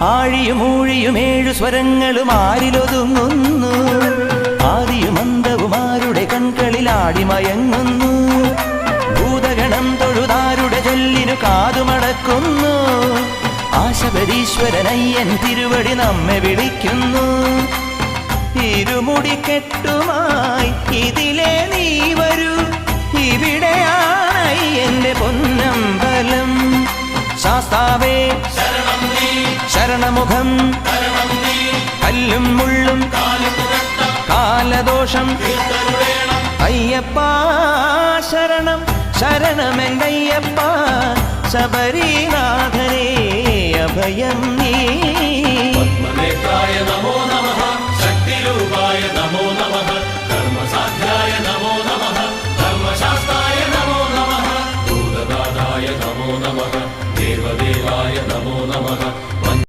ആഴിയും ഊഴിയും 7 സ്വരങ്ങളും ആരിലൊതുങ്ങുന്നു. ആദിയും അന്തവുമാരുടെ കൺകളിൽ ആടിമയങ്ങുന്നു. ഭൂതഗണം തൊഴുതാരുടെ ചൊല്ലിനു കാതുമടക്കുന്നു. ആശബരീശ്വരനയ്യൻ തിരുവടി നമ്മെ വിളിക്കുന്നു. ഇരുമുടിക്കെട്ടുമായി ഇതിലെ നീ വരൂ, ഇവിടെയാണ് എന്റെ പൊന്നമ്പലം. ശാസ്താവേ ശരണമുഖം, കല്ലും മുള്ളും കാലദോഷം. അയ്യപ്പ ശരണം ശരണമെങ്കയ്യപ്പ, ശബരീനാഥനേ അഭയം നീ. പത്മനേത്രായ നമോ നമഃ, ശക്തിരൂപായ നമോ നമഃ, കർമ്മസാധ്യായ നമോ നമഃ, ധർമ്മശാസ്ത്രായ നമോ നമഃ, ഭൂതദാതായ നമോ നമഃ, ദേവദേവായ നമോ നമഃ.